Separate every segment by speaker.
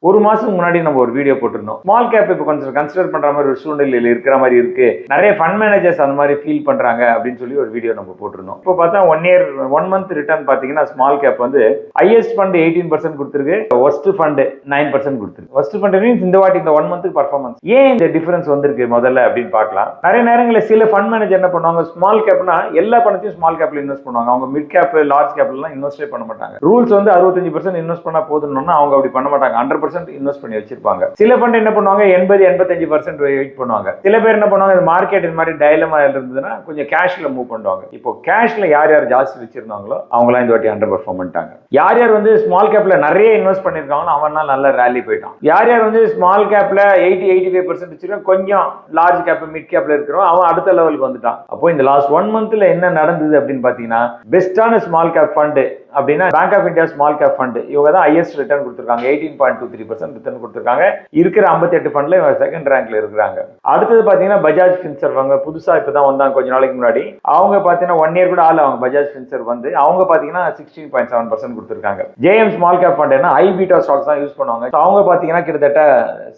Speaker 1: ஒரு மாசத்துக்கு முன்னாடி நம்ம ஒரு வீடியோ போட்டிருந்தோம். ஸ்மால் கேப் இப்போ கொஞ்சம் கன்சிடர் பண்ற மாதிரி ஒரு சூழ்நிலையில் இருக்கிற மாதிரி இருக்கு, நிறைய ஃபண்ட் மேனேஜர்ஸ் அந்த மாதிரி ஃபீல் பண்றாங்க அப்படின்னு சொல்லி ஒரு வீடியோ நம்ம போட்டிருந்தோம். இப்போ பார்த்தா 1 month ரிட்டர்ன் பாத்தீங்கன்னா ஸ்மால் கேப் வந்து ஹையஸ்ட் ஃபண்ட் 18% கொடுத்துருக்கு, ஒஸ்ட் ஃபண்ட் 9% கொடுத்துருக்கு. ஒஸ்ட் ஃபண்ட் மீன்ஸ் இந்த வாட்டி இந்த 1 month பர்ஃபார்மன்ஸ் ஏன் இந்த டிஃபரன்ஸ் வந்திருக்கு முதல்ல அப்படின்னு பார்க்கலாம். நிறைய நேரங்களில் சில ஃபண்ட் மேனேஜர் என்ன பண்ணுவாங்க, ஸ்மால் கேப்னா எல்லா பணத்தையும் ஸ்மால் கேப்ல இன்வெஸ்ட் பண்ணுவாங்க. அவங்க மிட் கேப் லார்ஜ் கேப்லாம் இன்வெஸ்டே பண்ண மாட்டாங்க. ரூல்ஸ் வந்து 65% இன்வெஸ்ட் பண்ணா போதும்னா அவங்க அப்படி பண்ண மாட்டாங்க, 100% இன்வெஸ்ட் பண்ணி வச்சிருப்பாங்க. சில ஃபண்ட் என்ன பண்ணுவாங்க, 80-85% வெயிட் பண்ணுவாங்க. சில பேர் என்ன பண்ணுவாங்க, மார்க்கெட் இந்த மாதிரி டைலமா இருந்ததுன்னா கொஞ்சம் கேஷ்ல மூவ் பண்ணுவாங்க. இப்போ கேஷ்ல யார் யார் ஜாஸ்தி வச்சிருந்தாங்களோ அவங்களாம் இந்த வாட்டி அண்டர் பெர்ஃபார்ம் பண்ணிட்டாங்க. யார் யார் வந்து ஸ்மால் கேப்ல நிறைய இன்வெஸ்ட் பண்ணிருக்காங்களோ அவனால நல்ல ரேலி போயிட்டான். யார் யார் வந்து ஸ்மால் கேப்ல 80-85% வச்சிருக்கோம், கொஞ்சம் லார்ஜ் கேப் மிட் கேப்ல இருக்கிறோம், அவன் அடுத்த லெவலுக்கு வந்துட்டான். அப்போ இந்த லாஸ்ட் 1 monthல என்ன நடந்தது அப்படின்னு பாத்தீங்கன்னா, பெஸ்டான ஸ்மால் கேப் ஃபண்ட் அப்படின்னா bank of India small cap fund இவங்க தான் ஹையஸ்ட் ரிட்டர்ன் கொடுத்துருக்காங்க. 18.23% ரிட்டர்ன் கொடுத்துருக்காங்க. இருக்கிற 58 ஃபண்ட்ல இவங்க செகண்ட் ரேங்க்ல இருக்கிறாங்க. அடுத்தது பாத்தீங்கன்னா பஜாஜ் ஃபின்சர்வ், அவங்க புதுசா இப்பதான் வந்தாங்க கொஞ்ச நாளைக்கு முன்னாடி. அவங்க பாத்தீங்கன்னா 1 year கூட ஆள் அவங்க பஜாஜ் ஃபின்சர்வ் வந்து அவங்க பாத்தீங்கன்னா 16.7% கொடுத்துருக்காங்க. JM small cap fund high beta stocks தான் யூஸ் பண்ணுவாங்க. அவங்க பாத்தீங்கன்னா கிட்டத்தட்ட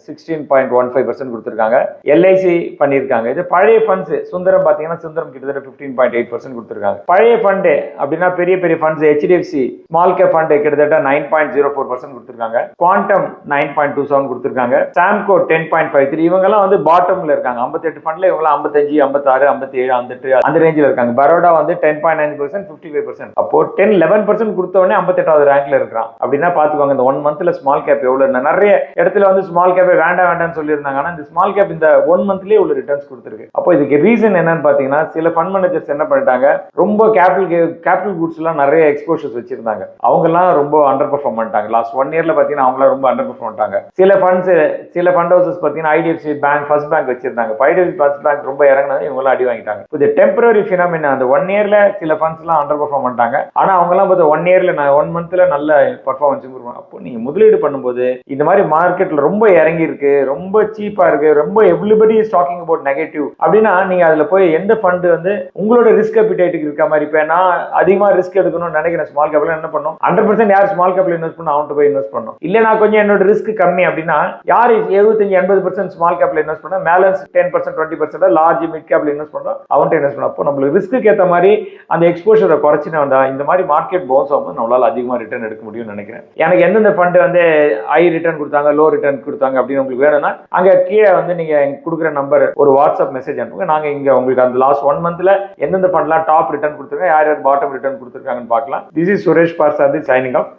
Speaker 1: 16.15% கொடுத்துருக்காங்க. எல்ஐசி பண்ணிருக்காங்க. இது பழைய ஃபண்ட்ஸ். சுந்தரம் பாத்தீங்கன்னா சுந்தரம் கிட்டத்தட்ட 15.8% கொடுத்துருக்காங்க. பழைய ஃபண்ட் அப்படின்னா பெரிய பெரிய funds HDFC small cap fund கிட்டத்தட்ட 9.04% கொடுத்திருக்காங்க. குவாண்டம் 9.27 கொடுத்திருக்காங்க. சாம்கோ 10.53. இவங்க எல்லாம் வந்து பாட்டம்ல இருக்காங்க. 58 ஃபண்ட்ல இவங்க எல்லாம் 55, 56, 57, 58 அந்த ரேஞ்சில இருக்காங்க. பரோடா வந்து 10.9%, 55%. அப்போ 10-11% கொடுத்த உடனே 58வது ரேங்க்ல இருக்கான். அப்படின்னா பாத்துக்கோங்க இந்த 1 monthல ஸ்மால் கேப் எவ்வளவு. நிறைய இடத்துல வந்து ஸ்மால் கேப் வேண்டாம்னு சொல்லியிருந்தாங்க. ஆனா இந்த ஸ்மால் கேப் இந்த 1 monthலயே உள்ள ரிட்டர்ன்ஸ் கொடுத்திருக்கு. அப்போ இதுக்கு ரீசன் என்னன்னு பாத்தீங்கன்னா, சில ஃபண்ட் மேனேஜர்ஸ் என்ன பண்ணிட்டாங்க, ரொம்ப கேபிட்டல் கூட்ஸ் எல்லாம் நிறைய எக்ஸ்போஷர் வச்சிருந்தாங்க. அவங்க எல்லாம் ரொம்ப அண்டர் பெர்ஃபார்ம் பண்ணிட்டாங்க. லாஸ்ட் 1 yearல பாத்தீங்கன்னா அவங்க ரொம்ப அண்டர் பெர்ஃபார்ம் பண்ணிட்டாங்க. சில ஃபண்ட் ஹவுசஸ் பாத்தீங்கன்னா IDFC பேங்க், ஃபர்ஸ்ட் பேங்க் வச்சிருந்தாங்க. IDFC ஃபர்ஸ்ட் பேங்க் ரொம்ப இறங்கினது, இவங்க எல்லாம் அடி வாங்கிட்டாங்க. இது டெம்பரரி ஃபினாமினா. அந்த 1 yearல சில ஃபண்ட்ஸ் எல்லாம் அண்டர் பெர்ஃபார்ம் பண்ணிட்டாங்க. ஆனா அவங்க எல்லாம் 1 yearல 1 monthல நல்ல பெர்ஃபார்மன்ஸ் கொடுப்பாங்க. அப்போ நீங்க முதலீடு பண்ணும்போது இந்த மாதிரி மார்க்கெட்ல ரொம்ப இறங்கி இருக்கு, ரொம்ப சீப்பா இருக்கு, ரொம்ப everybody is talking about negative அப்படின்னா நீங்க அதுல போய் எந்த ஃபண்ட் வந்து உங்களோட ரிஸ்க் அப்பிடைட்டுக்கு இருக்க மாதிரி. இப்ப நான் அதிகமா ரிஸ்க் எடுக்கணும்னு நினைக்கிறேன் ஸ்மால் கேப்ல, என்ன பண்ணும், 100% யார் ஸ்மால் கேப்ல இன்வெஸ்ட் பண்ண அவன்கிட்ட போய் இன்வெஸ்ட் பண்ணும். இல்ல நான் கொஞ்சம் என்னோட ரிஸ்க் கம்மி அப்படின்னா யார் 75-80% ஸ்மால் கேப்ல இன்வெஸ்ட் பண்ண, பேலன்ஸ் 10% 20% லார்ஜ் மிட் கேப்ல இன்வெஸ்ட் பண்றோம் அவன்கிட்ட இன்வெஸ்ட் பண்ண. அப்போ நம்மளுக்கு ரிஸ்க்கு ஏற்ற மாதிரி அந்த எக்ஸ்போஷரை குறைச்சினா வந்தா இந்த மாதிரி மார்க்கெட் பவுன்ஸ் ஆகும்போது நம்மளால அதிகமா ரிட்டர்ன் எடுக்க முடியும்னு நினைக்கிறேன். எனக்கு எந்தெந்த ஃபண்ட் வந்து ஹை ரிட்டர்ன் கொடுத்தாங்க, லோ ரிட்டர்ன் கொடுத்தாங்க அப்படின்னு உங்களுக்கு வேணும்னா அங்க கீழே வந்து நீங்க கொடுக்குற நம்பர் ஒரு வாட்ஸ்அப் மெசேஜ் அனுப்புங்க. நாங்க இங்க உங்களுக்கு அந்த லாஸ்ட் 1 monthல எந்தெந்த ஃபண்ட்லாம் டாப் ரிட்டர்ன் கொடுத்துருக்காங்க, யார் யார் பாட்டம் ரிட்டர்ன் கொடுத்துருக்காங்கன்னு பார்க்கலாம். This is Suresh Parsadi signing off.